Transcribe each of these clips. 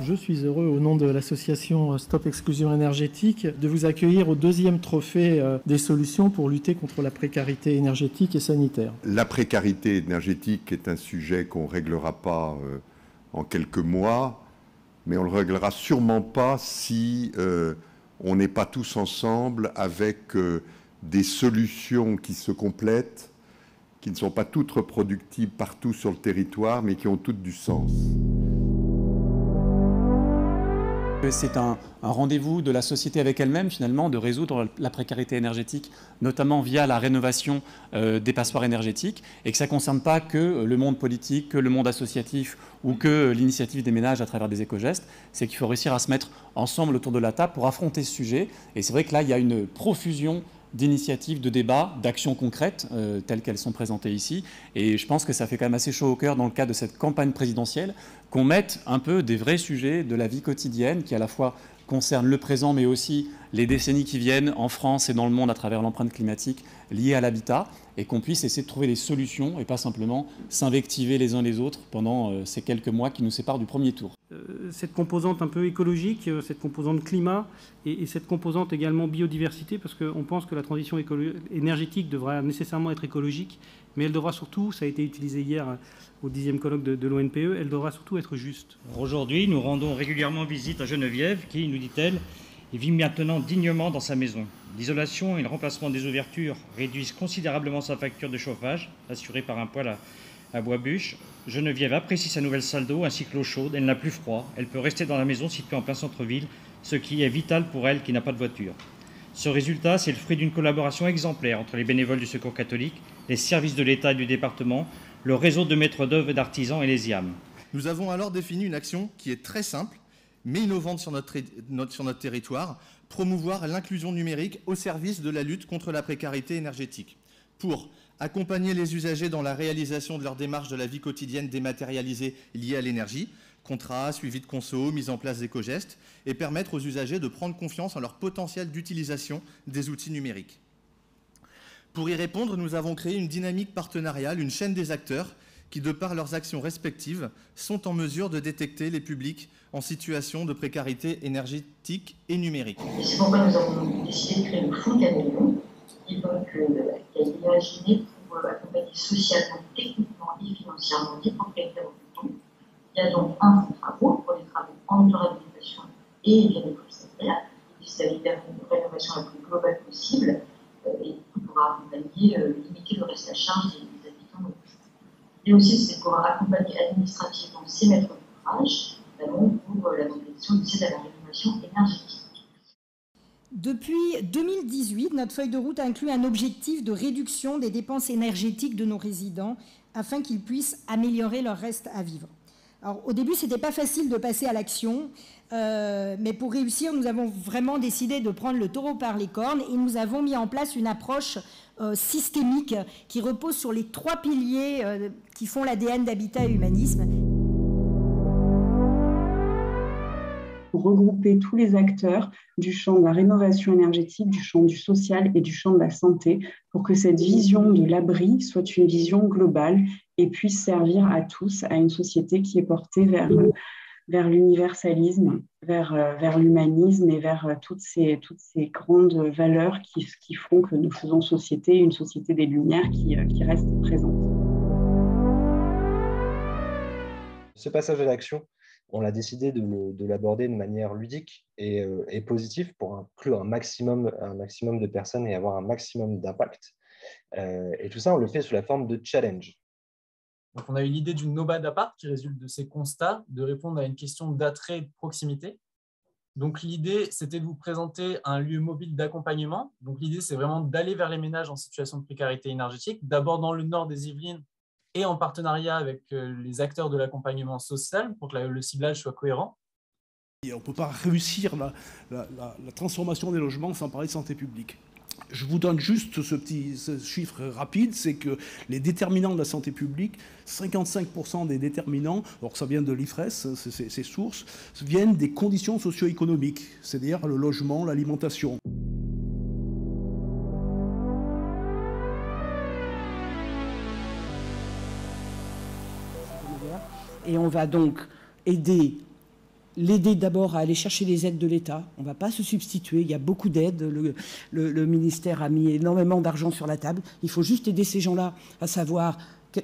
Je suis heureux, au nom de l'association Stop Exclusion Énergétique, de vous accueillir au deuxième trophée des solutions pour lutter contre la précarité énergétique et sanitaire. La précarité énergétique est un sujet qu'on ne réglera pas en quelques mois, mais on ne le réglera sûrement pas si on n'est pas tous ensemble avec des solutions qui se complètent, qui ne sont pas toutes reproductibles partout sur le territoire, mais qui ont toutes du sens. C'est un rendez-vous de la société avec elle-même, finalement, de résoudre la précarité énergétique, notamment via la rénovation des passoires énergétiques, et que ça ne concerne pas que le monde politique, que le monde associatif ou que l'initiative des ménages à travers des éco-gestes. C'est qu'il faut réussir à se mettre ensemble autour de la table pour affronter ce sujet. Et c'est vrai que là, il y a une profusion d'initiatives, de débats, d'actions concrètes telles qu'elles sont présentées ici. Et je pense que ça fait quand même assez chaud au cœur dans le cadre de cette campagne présidentielle qu'on mette un peu des vrais sujets de la vie quotidienne qui à la fois concernent le présent mais aussi les décennies qui viennent en France et dans le monde à travers l'empreinte climatique liée à l'habitat et qu'on puisse essayer de trouver des solutions et pas simplement s'invectiver les uns les autres pendant ces quelques mois qui nous séparent du premier tour. Cette composante un peu écologique, cette composante climat et cette composante également biodiversité, parce qu'on pense que la transition énergétique devra nécessairement être écologique, mais elle devra surtout, ça a été utilisé hier au 10e colloque de l'ONPE, elle devra surtout être juste. Aujourd'hui, nous rendons régulièrement visite à Geneviève qui, nous dit-elle, vit maintenant dignement dans sa maison. L'isolation et le remplacement des ouvertures réduisent considérablement sa facture de chauffage, assurée par un poêle à bois bûche. Geneviève apprécie sa nouvelle salle d'eau ainsi que l'eau chaude. Elle n'a plus froid. Elle peut rester dans la maison située en plein centre-ville, ce qui est vital pour elle qui n'a pas de voiture. Ce résultat, c'est le fruit d'une collaboration exemplaire entre les bénévoles du Secours catholique, les services de l'État et du département, le réseau de maîtres d'œuvre et d'artisans et les IAM. Nous avons alors défini une action qui est très simple, mais innovante sur notre territoire, promouvoir l'inclusion numérique au service de la lutte contre la précarité énergétique, pour accompagner les usagers dans la réalisation de leurs démarches de la vie quotidienne dématérialisée liée à l'énergie, contrats, suivi de conso, mise en place d'éco-gestes, et permettre aux usagers de prendre confiance en leur potentiel d'utilisation des outils numériques. Pour y répondre, nous avons créé une dynamique partenariale, une chaîne des acteurs qui, de par leurs actions respectives, sont en mesure de détecter les publics en situation de précarité énergétique et numérique. C'est pourquoi nous avons décidé de créer le Fonds Caméléon, qui est imaginé pour accompagner socialement, techniquement et financièrement les propriétaires occupants. Il y a donc un fonds de travaux pour les travaux en auto-réhabilitation et bien les prestataires, qui s'agit d'une rénovation la plus globale possible et pour accompagner, limiter le reste à charge des habitants. Et aussi, c'est pour accompagner administrativement ces maîtres d'ouvrage, notamment pour la mobilisation de la rénovation énergétique. Depuis 2018, notre feuille de route inclut un objectif de réduction des dépenses énergétiques de nos résidents afin qu'ils puissent améliorer leur reste à vivre. Alors, au début, ce n'était pas facile de passer à l'action, mais pour réussir, nous avons vraiment décidé de prendre le taureau par les cornes et nous avons mis en place une approche systémique qui repose sur les 3 piliers qui font l'ADN d'Habitat et Humanisme. Pour regrouper tous les acteurs du champ de la rénovation énergétique, du champ du social et du champ de la santé, pour que cette vision de l'abri soit une vision globale et puisse servir à tous, à une société qui est portée vers l'universalisme, vers l'humanisme et vers toutes ces grandes valeurs qui font que nous faisons société, une société des Lumières qui reste présente. Ce passage à l'action, on a décidé de l'aborder de manière ludique et positive pour inclure un maximum de personnes et avoir un maximum d'impact. Et tout ça, on le fait sous la forme de challenge. Donc, on a eu l'idée d'une nomade appart qui résulte de ces constats, de répondre à une question d'attrait et de proximité. Donc, l'idée, c'était de vous présenter un lieu mobile d'accompagnement. Donc, l'idée, c'est vraiment d'aller vers les ménages en situation de précarité énergétique, d'abord dans le nord des Yvelines et en partenariat avec les acteurs de l'accompagnement social pour que le ciblage soit cohérent. Et on ne peut pas réussir la transformation des logements sans parler de santé publique. Je vous donne juste ce chiffre rapide, c'est que les déterminants de la santé publique, 55% des déterminants, alors ça vient de l'IFRES, ces sources, viennent des conditions socio-économiques, c'est-à-dire le logement, l'alimentation. Et on va donc aider l'aider d'abord à aller chercher les aides de l'État. On ne va pas se substituer, il y a beaucoup d'aides. Le ministère a mis énormément d'argent sur la table. Il faut juste aider ces gens-là à savoir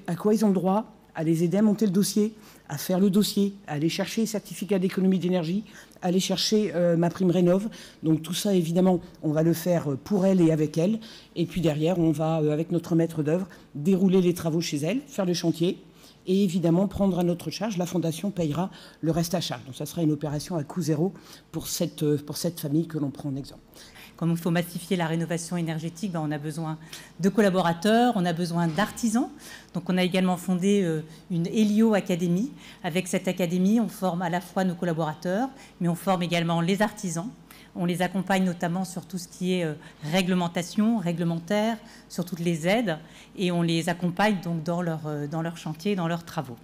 à quoi ils ont le droit, à les aider à monter le dossier, à faire le dossier, à aller chercher les certificats d'économie d'énergie, à aller chercher ma prime rénov'. Donc tout ça, évidemment, on va le faire pour elle et avec elle. Et puis derrière, on va, avec notre maître d'œuvre, dérouler les travaux chez elle, faire le chantier et évidemment prendre à notre charge. La Fondation payera le reste à charge. Donc ça sera une opération à coût zéro pour cette famille que l'on prend en exemple. Comme il faut massifier la rénovation énergétique, on a besoin de collaborateurs, on a besoin d'artisans. Donc on a également fondé une Helio Academy. Avec cette académie, on forme à la fois nos collaborateurs, mais on forme également les artisans. On les accompagne notamment sur tout ce qui est réglementaire, sur toutes les aides, et on les accompagne donc dans leur chantier, dans leurs travaux.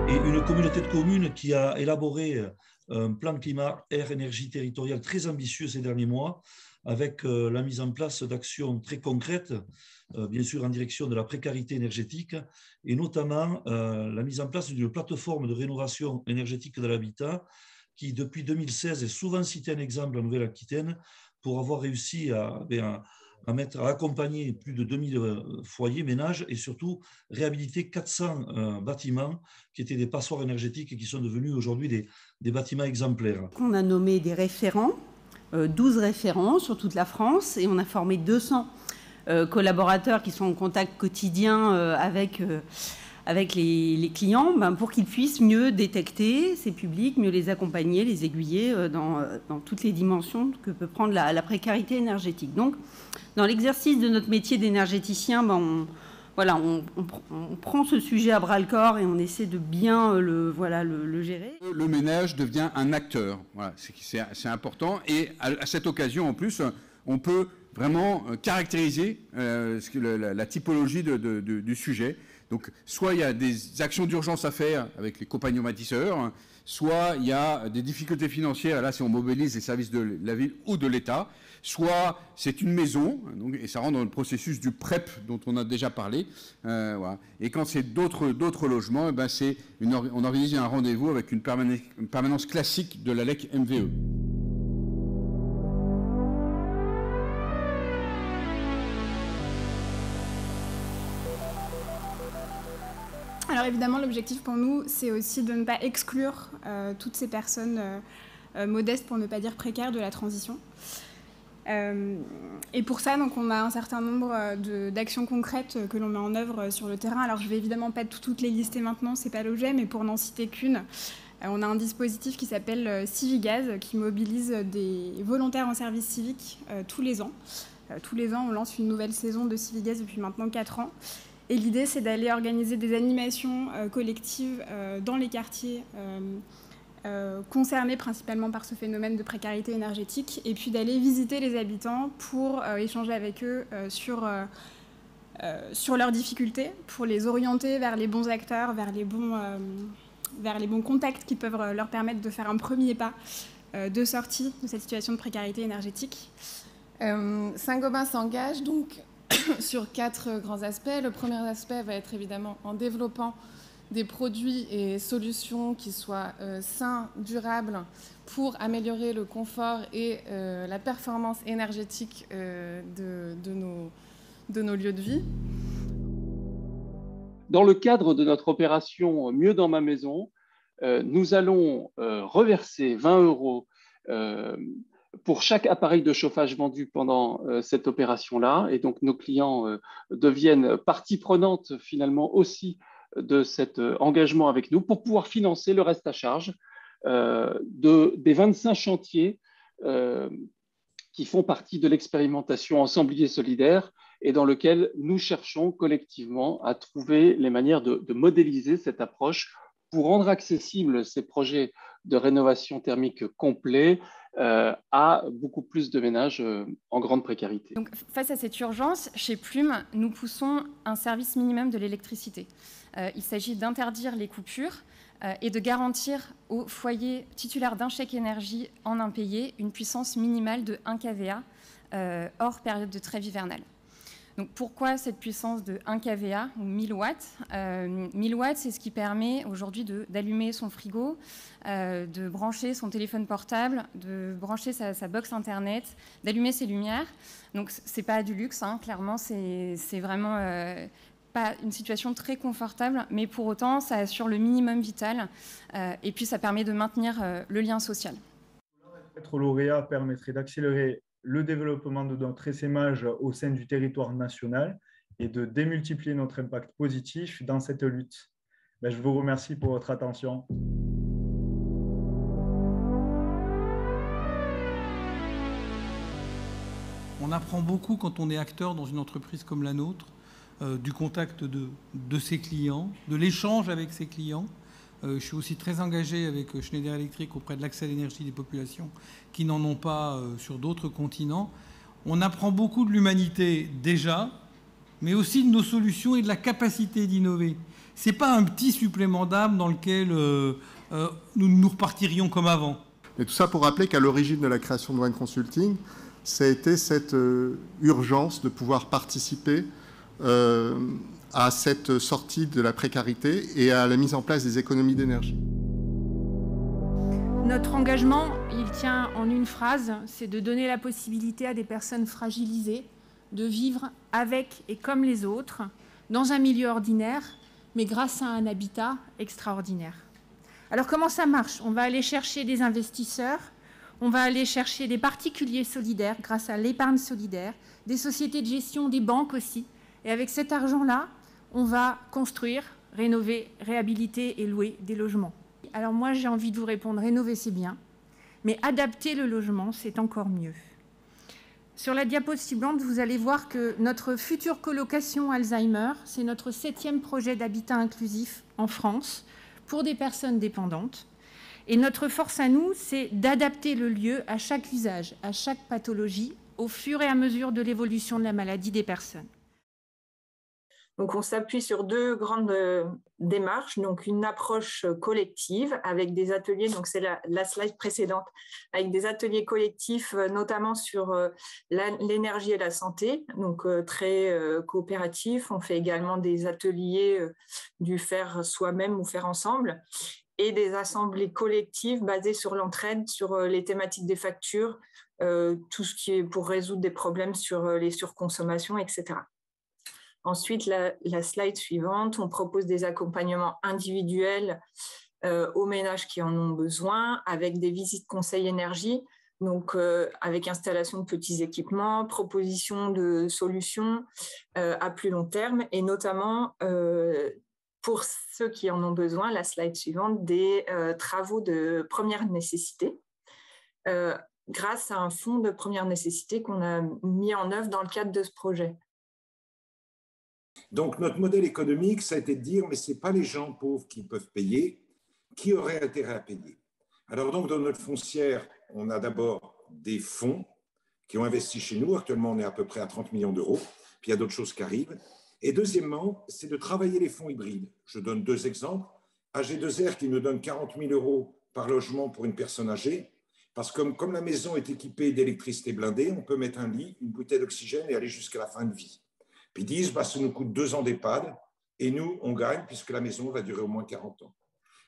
Et une communauté de communes qui a élaboré un plan climat, air, énergie territoriale très ambitieux ces derniers mois, avec la mise en place d'actions très concrètes, bien sûr en direction de la précarité énergétique, et notamment la mise en place d'une plateforme de rénovation énergétique de l'habitat, qui depuis 2016 est souvent cité un exemple en Nouvelle-Aquitaine, pour avoir réussi à accompagner plus de 2000 foyers, ménages, et surtout réhabiliter 400 bâtiments qui étaient des passoires énergétiques et qui sont devenus aujourd'hui des bâtiments exemplaires. On a nommé des référents, 12 référents sur toute la France, et on a formé 200 collaborateurs qui sont en contact quotidien avec les clients, pour qu'ils puissent mieux détecter ces publics, mieux les accompagner, les aiguiller dans toutes les dimensions que peut prendre la précarité énergétique. Donc, dans l'exercice de notre métier d'énergéticien, on prend ce sujet à bras-le-corps et on essaie de bien le gérer. Le ménage devient un acteur. Voilà, c'est important. Et à cette occasion, en plus, on peut vraiment caractériser la typologie du sujet. Donc, soit il y a des actions d'urgence à faire avec les compagnons bâtisseurs, soit il y a des difficultés financières, là, si on mobilise les services de la ville ou de l'État, soit c'est une maison, donc, et ça rentre dans le processus du PREP dont on a déjà parlé. Voilà. Et quand c'est d'autres logements, on organise un rendez-vous avec une permanence classique de la LEC MVE. Alors évidemment, l'objectif pour nous, c'est aussi de ne pas exclure toutes ces personnes modestes, pour ne pas dire précaires, de la transition. Et pour ça, donc, on a un certain nombre d'actions concrètes que l'on met en œuvre sur le terrain. Alors je ne vais évidemment pas toutes les lister maintenant, ce n'est pas l'objet, mais pour n'en citer qu'une, on a un dispositif qui s'appelle Civigaz, qui mobilise des volontaires en service civique tous les ans. Tous les ans, on lance une nouvelle saison de Civigaz depuis maintenant 4 ans. Et l'idée, c'est d'aller organiser des animations collectives dans les quartiers concernés principalement par ce phénomène de précarité énergétique, et puis d'aller visiter les habitants pour échanger avec eux sur leurs difficultés, pour les orienter vers les bons acteurs, vers les bons contacts qui peuvent leur permettre de faire un premier pas de sortie de cette situation de précarité énergétique. Saint-Gobain s'engage donc sur 4 grands aspects. Le premier aspect va être évidemment en développant des produits et solutions qui soient sains, durables, pour améliorer le confort et la performance énergétique de nos lieux de vie. Dans le cadre de notre opération Mieux dans ma maison, nous allons reverser 20 € pour chaque appareil de chauffage vendu pendant cette opération-là. Et donc, nos clients deviennent partie prenante, finalement, aussi de cet engagement avec nous pour pouvoir financer le reste à charge des 25 chantiers qui font partie de l'expérimentation Ensemblier solidaire et dans lequel nous cherchons collectivement à trouver les manières de modéliser cette approche pour rendre accessibles ces projets de rénovation thermique complets à beaucoup plus de ménages en grande précarité. Donc, face à cette urgence, chez Plume, nous poussons un service minimum de l'électricité. Il s'agit d'interdire les coupures et de garantir aux foyers titulaires d'un chèque énergie en impayé une puissance minimale de 1 kVA hors période de trêve hivernale. Donc pourquoi cette puissance de 1 kVA ou 1000 watts 1000 watts, c'est ce qui permet aujourd'hui d'allumer son frigo, de brancher son téléphone portable, de brancher sa box Internet, d'allumer ses lumières. Donc c'est pas du luxe, hein, clairement, c'est vraiment pas une situation très confortable, mais pour autant, ça assure le minimum vital et puis ça permet de maintenir le lien social. Être lauréat permettrait d'accélérer le développement de notre essaimage au sein du territoire national et de démultiplier notre impact positif dans cette lutte. Je vous remercie pour votre attention. On apprend beaucoup quand on est acteur dans une entreprise comme la nôtre, du contact de ses clients, de l'échange avec ses clients. Je suis aussi très engagé avec Schneider Electric auprès de l'accès à l'énergie des populations qui n'en ont pas sur d'autres continents. On apprend beaucoup de l'humanité déjà, mais aussi de nos solutions et de la capacité d'innover. Ce n'est pas un petit supplément d'âme dans lequel nous repartirions comme avant. Et tout ça pour rappeler qu'à l'origine de la création de One Consulting, ça a été cette urgence de pouvoir participer à cette sortie de la précarité et à la mise en place des économies d'énergie. Notre engagement, il tient en une phrase, c'est de donner la possibilité à des personnes fragilisées de vivre avec et comme les autres, dans un milieu ordinaire, mais grâce à un habitat extraordinaire. Alors comment ça marche? On va aller chercher des investisseurs, on va aller chercher des particuliers solidaires grâce à l'épargne solidaire, des sociétés de gestion, des banques aussi. Et avec cet argent-là, on va construire, rénover, réhabiliter et louer des logements. Alors moi, j'ai envie de vous répondre, rénover c'est bien, mais adapter le logement, c'est encore mieux. Sur la diapo suivante, vous allez voir que notre future colocation Alzheimer, c'est notre 7e projet d'habitat inclusif en France pour des personnes dépendantes. Et notre force à nous, c'est d'adapter le lieu à chaque usage, à chaque pathologie, au fur et à mesure de l'évolution de la maladie des personnes. Donc, on s'appuie sur 2 grandes démarches. Donc, une approche collective avec des ateliers, donc c'est la slide précédente, avec des ateliers collectifs, notamment sur l'énergie et la santé, donc très coopératifs. On fait également des ateliers du faire soi-même ou faire ensemble, et des assemblées collectives basées sur l'entraide, sur les thématiques des factures, tout ce qui est pour résoudre des problèmes sur les surconsommations, etc. Ensuite, la slide suivante, on propose des accompagnements individuels aux ménages qui en ont besoin, avec des visites conseil énergie, donc avec installation de petits équipements, proposition de solutions à plus long terme, et notamment pour ceux qui en ont besoin, la slide suivante, des travaux de première nécessité, grâce à un fonds de première nécessité qu'on a mis en œuvre dans le cadre de ce projet. Donc, notre modèle économique, ça a été de dire, mais ce n'est pas les gens pauvres qui peuvent payer, qui auraient intérêt à payer. Alors, donc, dans notre foncière, on a d'abord des fonds qui ont investi chez nous. Actuellement, on est à peu près à 30 millions d'euros. Puis, il y a d'autres choses qui arrivent. Et deuxièmement, c'est de travailler les fonds hybrides. Je donne 2 exemples. AG2R qui nous donne 40 000 euros par logement pour une personne âgée. Parce que comme la maison est équipée d'électricité blindée, on peut mettre un lit, une bouteille d'oxygène et aller jusqu'à la fin de vie. Puis ils disent, ça nous coûte 2 ans d'EHPAD et nous, on gagne puisque la maison va durer au moins 40 ans.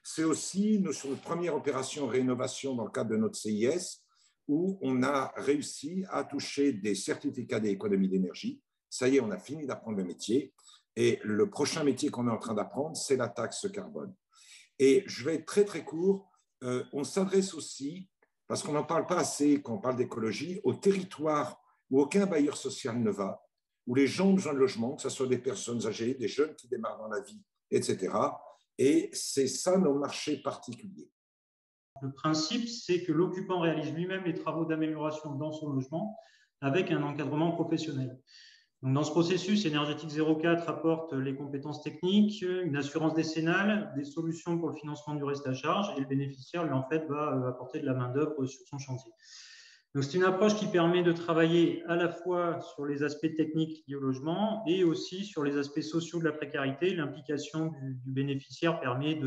C'est aussi sur notre première opération rénovation dans le cadre de notre CIS où on a réussi à toucher des certificats d'économie d'énergie. Ça y est, on a fini d'apprendre le métier et le prochain métier qu'on est en train d'apprendre, c'est la taxe carbone. Et je vais être très, très court. On s'adresse aussi, parce qu'on n'en parle pas assez quand on parle d'écologie, au territoire où aucun bailleur social ne va, où les gens ont besoin de logement, que ce soit des personnes âgées, des jeunes qui démarrent dans la vie, etc. Et c'est ça nos marchés particuliers. Le principe, c'est que l'occupant réalise lui-même les travaux d'amélioration dans son logement avec un encadrement professionnel. Donc, dans ce processus, Énergétique 04 apporte les compétences techniques, une assurance décennale, des solutions pour le financement du reste à charge, et le bénéficiaire, lui, en fait, va apporter de la main-d'œuvre sur son chantier. Donc, c'est une approche qui permet de travailler à la fois sur les aspects techniques liés au logement et aussi sur les aspects sociaux de la précarité. L'implication du bénéficiaire permet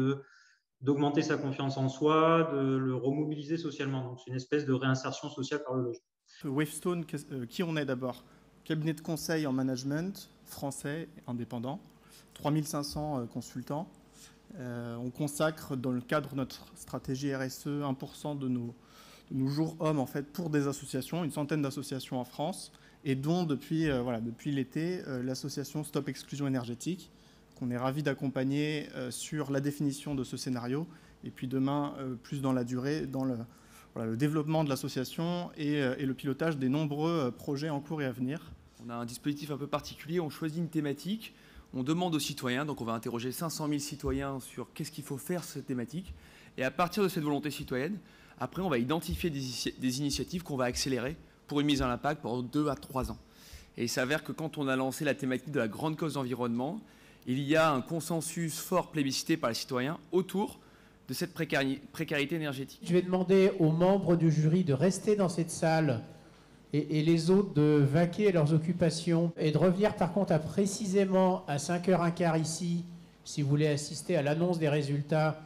d'augmenter sa confiance en soi, de le remobiliser socialement. Donc, c'est une espèce de réinsertion sociale par le logement. Wavestone, qui on est d'abord? cabinet de conseil en management français indépendant, 3500 consultants. On consacre dans le cadre de notre stratégie RSE 1% de nos jours hommes en fait, pour des associations, une centaine d'associations en France, et dont depuis l'été, l'association Stop Exclusion Énergétique, qu'on est ravis d'accompagner sur la définition de ce scénario, et puis demain, plus dans la durée, dans le développement de l'association et le pilotage des nombreux projets en cours et à venir. On a un dispositif un peu particulier, on choisit une thématique, on demande aux citoyens, donc on va interroger 500 000 citoyens sur qu'est-ce qu'il faut faire sur cette thématique, et à partir de cette volonté citoyenne, après on va identifier des initiatives qu'on va accélérer pour une mise en impact pendant 2 à 3 ans. Et il s'avère que quand on a lancé la thématique de la grande cause d'environnement, il y a un consensus fort plébiscité par les citoyens autour de cette précarité énergétique. Je vais demander aux membres du jury de rester dans cette salle et les autres de vaquer à leurs occupations et de revenir par contre précisément à 5h15 ici, si vous voulez assister à l'annonce des résultats,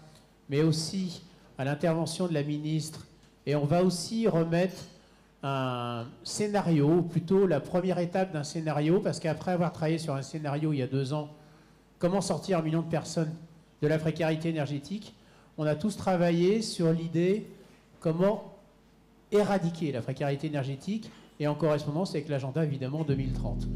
mais aussi à l'intervention de la ministre. Et on va aussi remettre un scénario, ou plutôt la première étape d'un scénario, parce qu'après avoir travaillé sur un scénario il y a 2 ans, comment sortir 1 million de personnes de la précarité énergétique, on a tous travaillé sur l'idée comment éradiquer la précarité énergétique, et en correspondance avec l'agenda évidemment 2030.